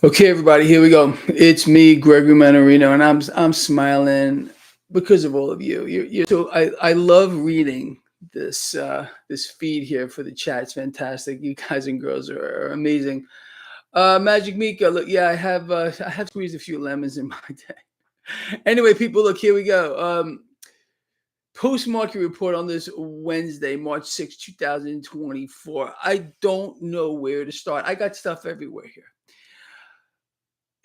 Okay, everybody, here we go. It's me, Gregory Mannarino, and I'm smiling because of all of you. I love reading this feed here for the chat. It's fantastic. You guys and girls are amazing. Magic Mika, look, yeah, I have squeezed a few lemons in my day. Anyway, people, look, here we go. Post market report on this Wednesday, March 6, 2024. I don't know where to start. I got stuff everywhere here.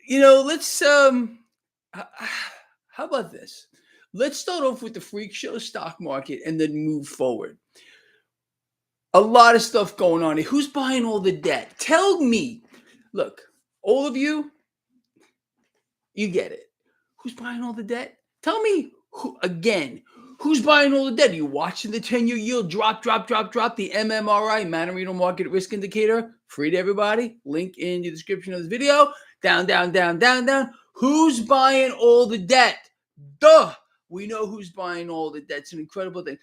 Let's h- how about this? Let's start off with the freak show stock market and then move forward. A lot of stuff going on here. Who's buying all the debt? Tell me. Look, all of you, you get it. Who's buying all the debt? Tell me who again. Who's buying all the debt? Are you watching the 10-year yield drop? The MMRI, Mannarino Market Risk Indicator, free to everybody. Link in the description of this video. Down. Who's buying all the debt? Duh. We know who's buying all the debt. It's an incredible thing.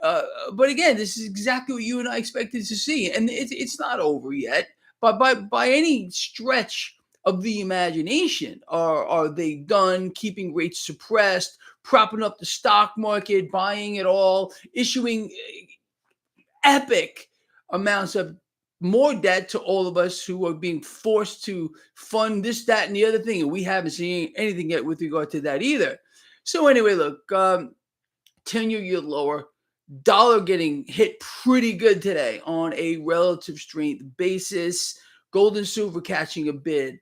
But again, this is exactly what you and I expected to see, and it's not over yet. But by any stretch of the imagination, are they done keeping rates suppressed, propping up the stock market, buying it all, issuing epic amounts of more debt to all of us who are being forced to fund this, that, and the other thing, and we haven't seen anything yet with regard to that either. So anyway, look, 10-year yield lower, dollar getting hit pretty good today on a relative strength basis. Gold and silver catching a bid.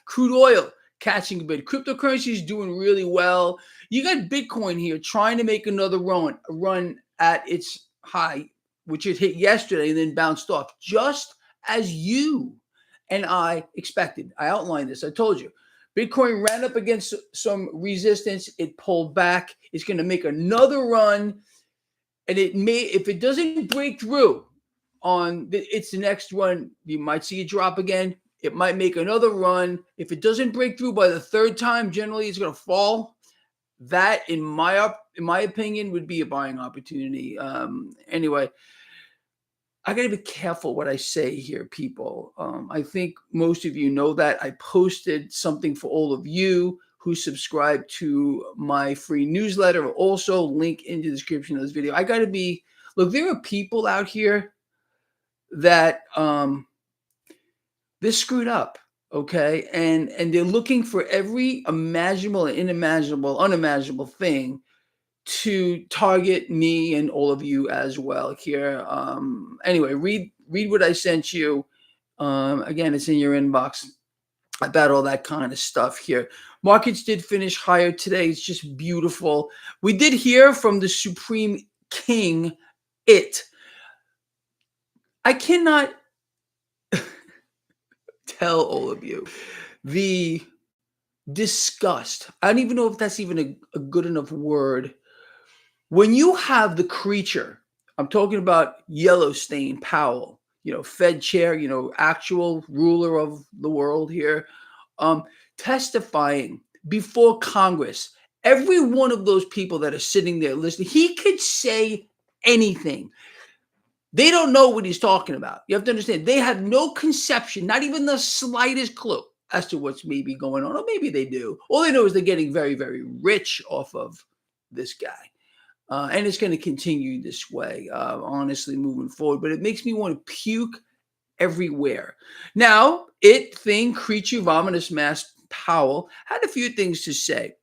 Crude oil catching a bid. Cryptocurrency is doing really well. You got Bitcoin here trying to make another run at its high, which it hit yesterday and then bounced off, just as you and I expected. I outlined this. I told you. Bitcoin ran up against some resistance. It pulled back. It's going to make another run. And if it doesn't break through on its next run, you might see it drop again. It might make another run. If it doesn't break through by the third time, generally it's going to fall. That, in my opinion, would be a buying opportunity. Anyway, I got to be careful what I say here, people. I think most of you know that. I posted something for all of you who subscribe to my free newsletter. Also, link in the description of this video. I got to be, look, there are people out here that they're screwed up, okay? And they're looking for every imaginable and unimaginable thing to target me and all of you as well here. Anyway, read what I sent you. Again, it's in your inbox about all that kind of stuff here. Markets did finish higher today. It's just beautiful. We did hear from the Supreme King. I cannot tell all of you the disgust. I don't even know if that's even a good enough word. When you have the creature, I'm talking about Yellowstone Powell, Fed chair, actual ruler of the world here, testifying before Congress. Every one of those people that are sitting there listening, he could say anything. They don't know what he's talking about. You have to understand, they have no conception, not even the slightest clue as to what's maybe going on, or maybe they do. All they know is they're getting very, very rich off of this guy. And it's going to continue this way, honestly, moving forward. But it makes me want to puke everywhere. Now, creature, vomitous mass, Powell had a few things to say.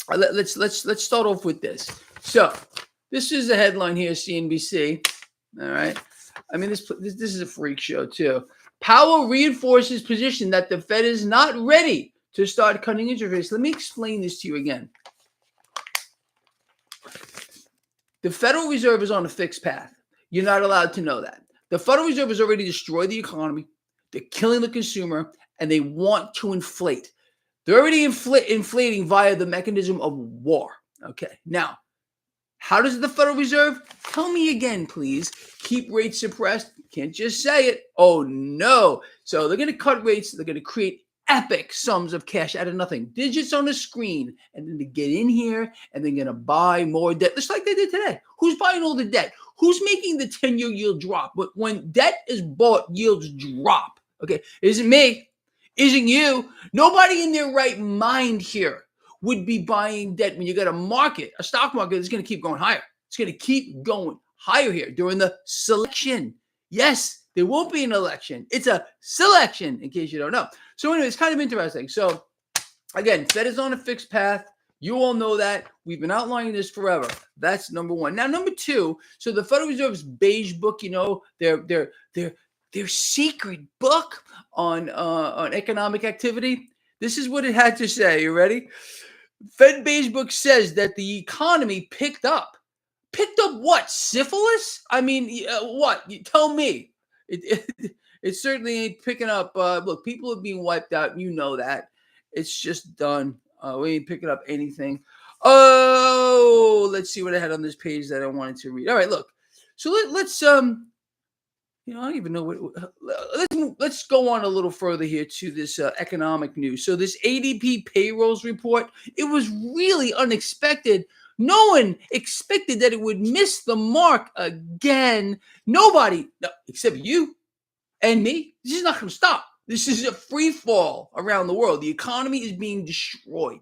Let's start off with this. So, this is the headline here, CNBC. All right. I mean, this is a freak show too. Powell reinforces position that the Fed is not ready to start cutting interest rates. Let me explain this to you again. The Federal Reserve is on a fixed path. You're not allowed to know that. The Federal Reserve has already destroyed the economy. They're killing the consumer, and they want to inflate. They're already inflating via the mechanism of war. Okay. Now, how does the Federal Reserve? Tell me again, please. Keep rates suppressed. Can't just say it. Oh, no. So they're going to cut rates. They're going to create epic sums of cash out of nothing. Digits on the screen. And then they get in here and they're going to buy more debt, just like they did today. Who's buying all the debt? Who's making the 10-year yield drop? But when debt is bought, yields drop. Okay. It isn't me. isn't you. Nobody in their right mind here would be buying debt when you got a stock market that's going to keep going higher. It's going to keep going higher here during the selection. Yes, there won't be an election. It's a selection, in case you don't know. So anyway, it's kind of interesting. So again, Fed is on a fixed path. You all know that. We've been outlining this forever. That's number one. Now, number two, so the Federal Reserve's beige book, their secret book on economic activity. This is what it had to say. You ready? Fed beige book says that the economy picked up. Picked up what? Syphilis? I mean, what? You tell me. It certainly ain't picking up. Look, people are being wiped out. You know that. It's just done. We ain't picking up anything. Oh, let's see what I had on this page that I wanted to read. All right, look. So let's I don't even know what. Let's go on a little further here to this economic news. So this ADP payrolls report, it was really unexpected. No one expected that it would miss the mark again. Nobody, except you and me. This is not going to stop. This is a free fall around the world. The economy is being destroyed.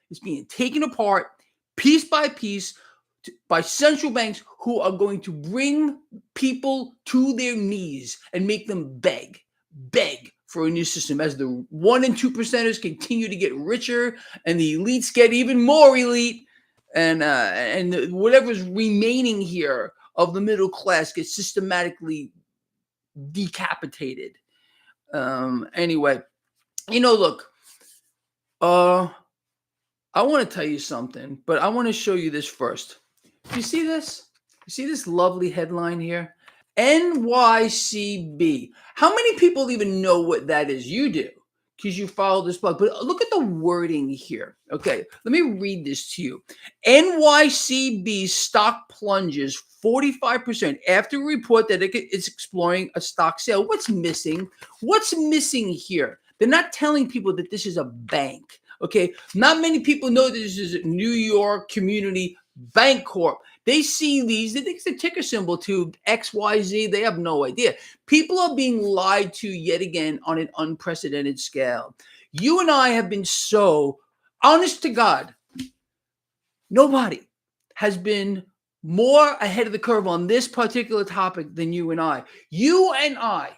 It's being taken apart piece by piece by central banks who are going to bring people to their knees and make them beg for a new system as the 1% and 2%ers continue to get richer and the elites get even more elite, and whatever's remaining here of the middle class gets systematically decapitated. Anyway, look, I want to tell you something, but I want to show you this first. You see this? You see this lovely headline here? NYCB. How many people even know what that is? You do, because you follow this blog. But look at the wording here. Okay, let me read this to you. NYCB stock plunges 45% after a report that it's exploring a stock sale. What's missing? What's missing here? They're not telling people that this is a bank. Okay, not many people know that this is a New York Community Bank Corp. They see these, they think it's a ticker symbol to XYZ. They have no idea. People are being lied to yet again on an unprecedented scale. You and I have been so honest to God. Nobody has been more ahead of the curve on this particular topic than you and I. You and I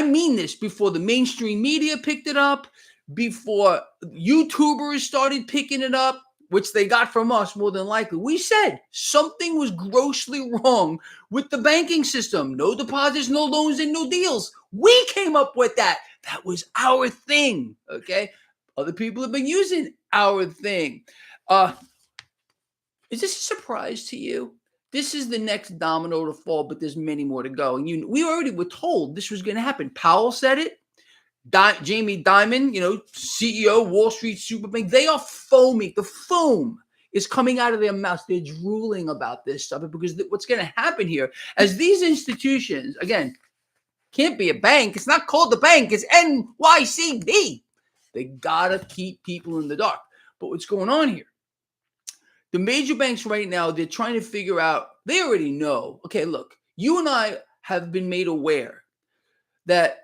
mean this before the mainstream media picked it up, before YouTubers started picking it up, which they got from us more than likely. We said something was grossly wrong with the banking system. No deposits, no loans, and no deals. We came up with that. That was our thing, okay? Other people have been using our thing. Is this a surprise to you? This is the next domino to fall, but there's many more to go. And we already were told this was going to happen. Powell said it. Jamie Dimon, CEO, Wall Street Superbank, they are foaming. The foam is coming out of their mouths. They're drooling about this stuff because what's going to happen here, as these institutions, again, can't be a bank. It's not called the bank. It's NYCB. They got to keep people in the dark. But what's going on here? The major banks right now, they're trying to figure out, they already know. Okay, look, you and I have been made aware that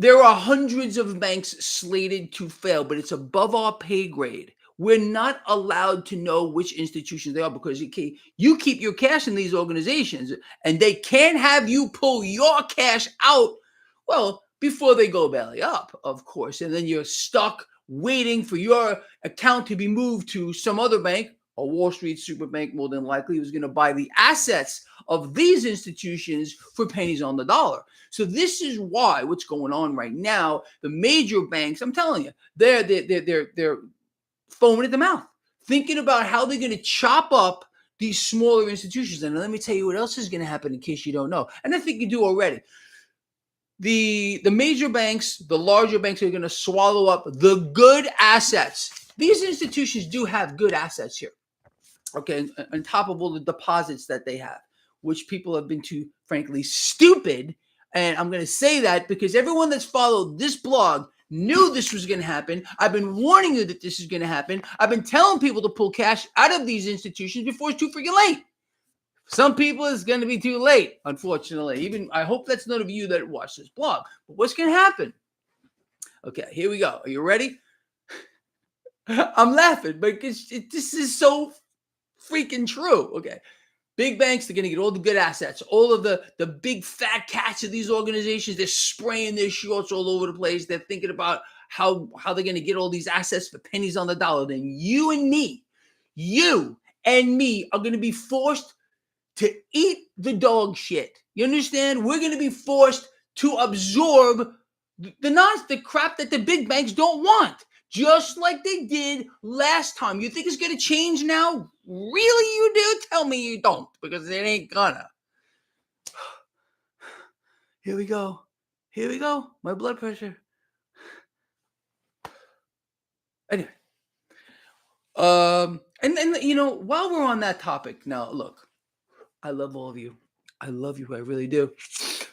there are hundreds of banks slated to fail, but it's above our pay grade. We're not allowed to know which institutions they are because you keep your cash in these organizations and they can't have you pull your cash out, well, before they go belly up, of course. And then you're stuck waiting for your account to be moved to some other bank, a Wall Street super bank, more than likely, who's going to buy the assets of these institutions for pennies on the dollar. So this is why what's going on right now, the major banks, I'm telling you, they're foaming at the mouth, thinking about how they're going to chop up these smaller institutions. And let me tell you what else is going to happen in case you don't know. And I think you do already. The major banks, the larger banks are going to swallow up the good assets. These institutions do have good assets here. Okay, on top of all the deposits that they have, which people have been too, frankly, stupid. And I'm going to say that because everyone that's followed this blog knew this was going to happen. I've been warning you that this is going to happen. I've been telling people to pull cash out of these institutions before it's too freaking late. Some people, it's going to be too late, unfortunately. Even I hope that's none of you that watch this blog. But what's going to happen? Okay, here we go. Are you ready? I'm laughing because this is so freaking true. Okay. Big banks, they're going to get all the good assets. All of the big fat cats of these organizations, they're spraying their shorts all over the place. They're thinking about how they're going to get all these assets for pennies on the dollar. Then you and me are going to be forced to eat the dog shit. You understand? We're going to be forced to absorb the crap that the big banks don't want, just like they did last time. You think it's going to change now? Really, you do? Tell me you don't, because it ain't gonna. Here we go. Here we go. My blood pressure. Anyway, and you know, while we're on that topic, now look, I love all of you. I love you. I really do.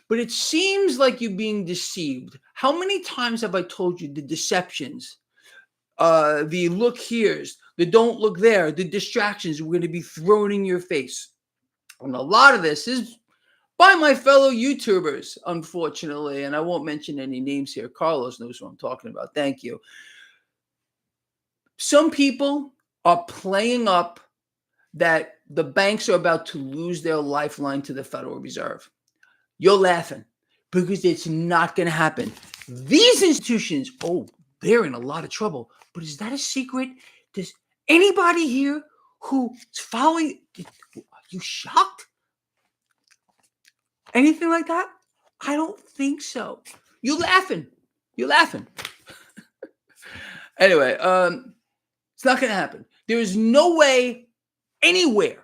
But it seems like you're being deceived. How many times have I told you the deceptions, the look here's, the don't look there, the distractions we're going to be thrown in your face? And a lot of this is by my fellow YouTubers, unfortunately. And I won't mention any names here. Carlos knows what I'm talking about. Thank you. Some people are playing up that the banks are about to lose their lifeline to the Federal Reserve. You're laughing because it's not going to happen. These institutions, they're in a lot of trouble. But is that a secret? Does anybody here who's following, are you shocked? Anything like that? I don't think so. You're laughing. You're laughing. Anyway, it's not going to happen. There is no way anywhere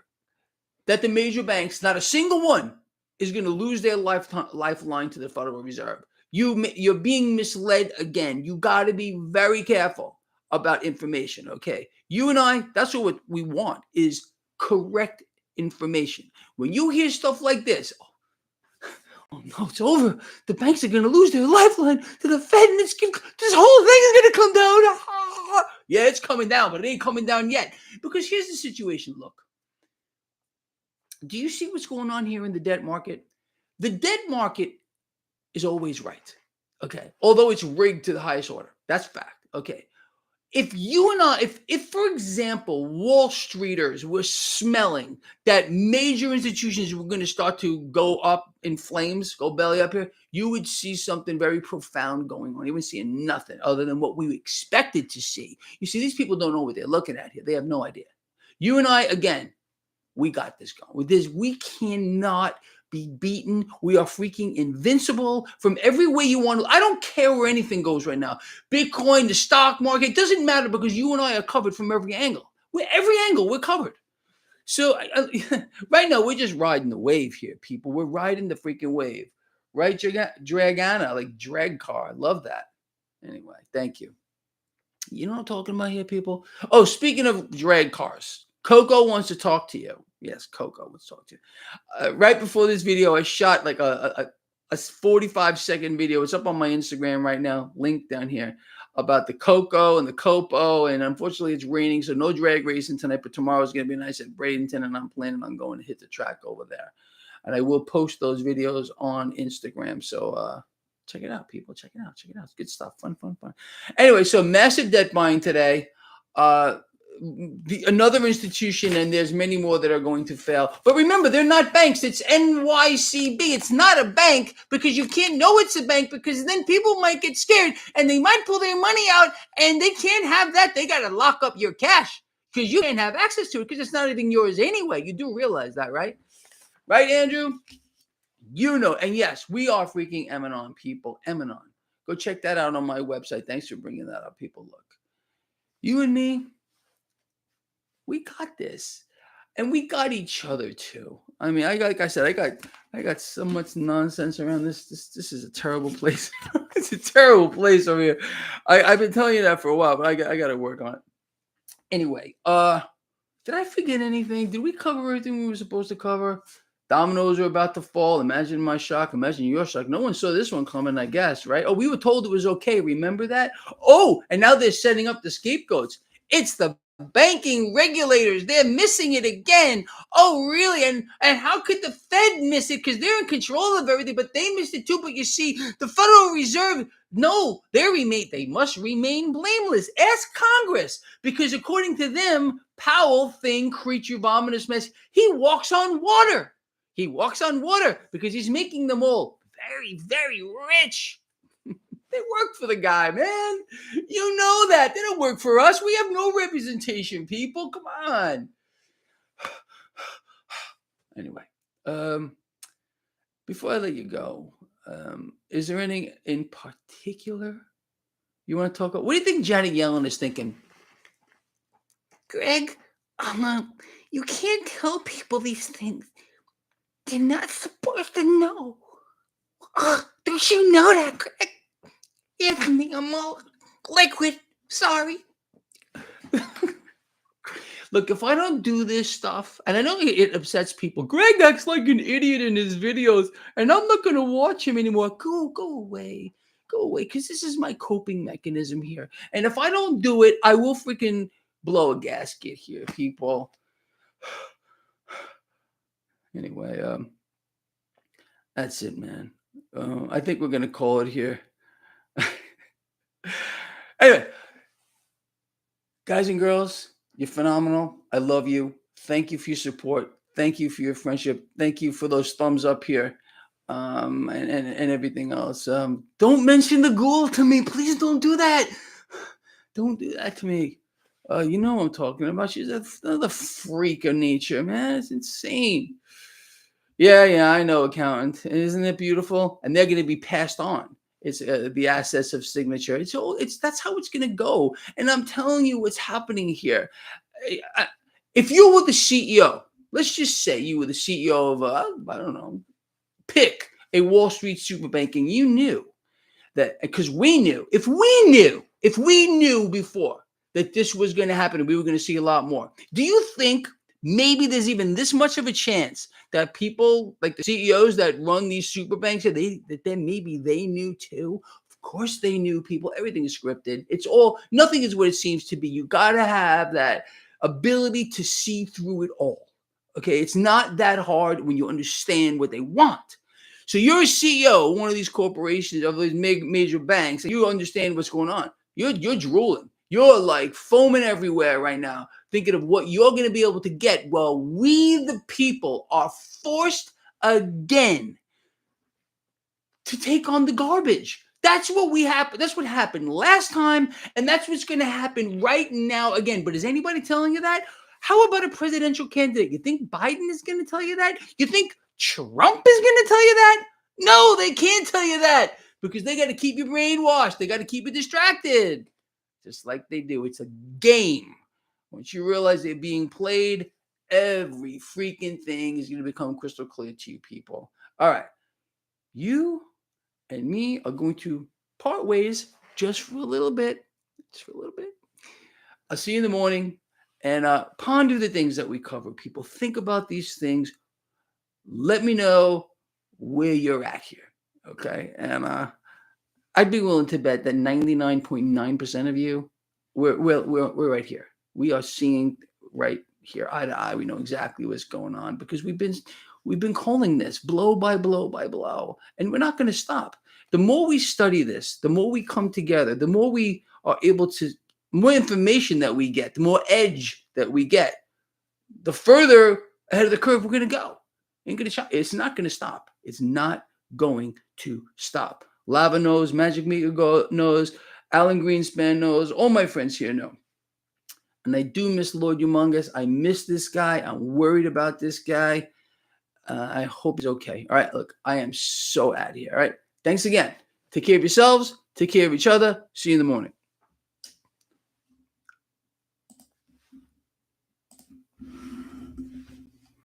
that the major banks, not a single one, is going to lose their lifeline to the Federal Reserve. You're being misled again. You got to be very careful about information, okay? You and I, that's what we want, is correct information. When you hear stuff like this, oh no, it's over. The banks are going to lose their lifeline to the Fed, and this whole thing is going to come down. Yeah, it's coming down, but it ain't coming down yet. Because here's the situation, look. Do you see what's going on here in the debt market? The debt market is always right, okay? Although it's rigged to the highest order. That's fact, okay? If you and I, if for example, Wall Streeters were smelling that major institutions were going to start to go up in flames, go belly up here, you would see something very profound going on. You wouldn't see nothing other than what we expected to see. You see, these people don't know what they're looking at here. They have no idea. You and I, again, we got this going. With this, we cannot be beaten. We are freaking invincible from every way you want to. I don't care where anything goes right now. Bitcoin, the stock market, it doesn't matter because you and I are covered from every angle. Every angle, we're covered. So right now, we're just riding the wave here, people. We're riding the freaking wave. Right, Dragana, like drag car. I love that. Anyway, thank you. You know what I'm talking about here, people? Oh, speaking of drag cars, Coco wants to talk to you. Yes, Coco wants to talk to you. Right before this video, I shot like a 45-second video. It's up on my Instagram right now, link down here, about the Coco and the Copo. And unfortunately, it's raining, so no drag racing tonight. But tomorrow is going to be nice at Bradenton, and I'm planning on going to hit the track over there. And I will post those videos on Instagram. So check it out, people. Check it out. Check it out. It's good stuff. Fun. Anyway, so massive debt buying today. Another institution, and there's many more that are going to fail. But remember, they're not banks. It's NYCB. It's not a bank because you can't know it's a bank, because then people might get scared and they might pull their money out, and they can't have that. They got to lock up your cash because you can't have access to it because it's not even yours anyway. You do realize that, right? Right, Andrew? You know, and yes, we are freaking Emanon, people. Emanon. Go check that out on my website. Thanks for bringing that up, people. Look, you and me, we got this, and we got each other too. I mean, like I said, I got so much nonsense around this. This is a terrible place. It's a terrible place over here. I've been telling you that for a while, but I got to work on it. Anyway, did I forget anything? Did we cover everything we were supposed to cover? Dominoes are about to fall. Imagine my shock. Imagine your shock. No one saw this one coming, I guess, right? Oh, we were told it was okay. Remember that? Oh, and now they're setting up the scapegoats. It's the banking regulators. They're missing it again. Oh, really? And how could the Fed miss it? Because they're in control of everything, but they missed it too. But you see, the Federal Reserve, No, they must remain blameless. Ask Congress, because according to them, Powell, thing, creature, vomitous mess, he walks on water. He walks on water because he's making them all very, very rich. They work for the guy, man. You know that. They don't work for us. We have no representation, people. Come on. Anyway, before I let you go, is there anything in particular you want to talk about? What do you think Janet Yellen is thinking? Greg, you can't tell people these things. They're not supposed to know. Don't you know that, Greg? Anthony, I'm all liquid. Sorry. Look, if I don't do this stuff, and I know it upsets people, Greg acts like an idiot in his videos, and I'm not going to watch him anymore. Go away. Go away, because this is my coping mechanism here. And if I don't do it, I will freaking blow a gasket here, people. Anyway, that's it, man. I think we're going to call it here. Anyway, guys and girls, you're phenomenal. I love you. Thank you for your support. Thank you for your friendship. Thank you for those thumbs up here, and everything else. Don't mention the ghoul to me. Please don't do that. Don't do that to me. You know what I'm talking about. She's another freak of nature, man. It's insane. Yeah, I know, accountant. Isn't it beautiful? And they're going to be passed on. It's the assets of signature. That's how it's going to go. And I'm telling you what's happening here. If you were the CEO, let's just say you were the CEO of I don't know, pick a Wall Street super banking. You knew that, because we knew if we knew before that this was going to happen and we were going to see a lot more. Do you think maybe there's even this much of a chance that people like the CEOs that run these super banks, that then maybe they knew too? Of course they knew, people. Everything is scripted. Nothing is what it seems to be. You got to have that ability to see through it all. Okay, it's not that hard when you understand what they want. So you're a CEO of one of these corporations, of these major banks, and you understand what's going on. You're drooling. You're like foaming everywhere right now, thinking of what you're going to be able to get. Well, we, the people, are forced again to take on the garbage. That's what happened last time, and that's what's going to happen right now again. But is anybody telling you that? How about a presidential candidate? You think Biden is going to tell you that? You think Trump is going to tell you that? No, they can't tell you that, because they got to keep you brainwashed. They got to keep you distracted, just like they do. It's a game. Once you realize they're being played, every freaking thing is going to become crystal clear to you, people. All right. You and me are going to part ways just for a little bit. I'll see you in the morning, and ponder the things that we cover. People, think about these things. Let me know where you're at here, okay? And I'd be willing to bet that 99.9% of you, we're right here. We are seeing right here, eye to eye. We know exactly what's going on, because we've been calling this blow by blow by blow, and we're not going to stop. The more we study this, the more we come together, the more we are able to, more information that we get, the more edge that we get, the further ahead of the curve we're going to go. It's not going to stop. It's not going to stop. Lava knows, Magic Meter knows, Alan Greenspan knows, all my friends here know. And I do miss Lord Humongous. I miss this guy. I'm worried about this guy. I hope he's okay. All right, look, I am so out of here. All right, thanks again. Take care of yourselves. Take care of each other. See you in the morning.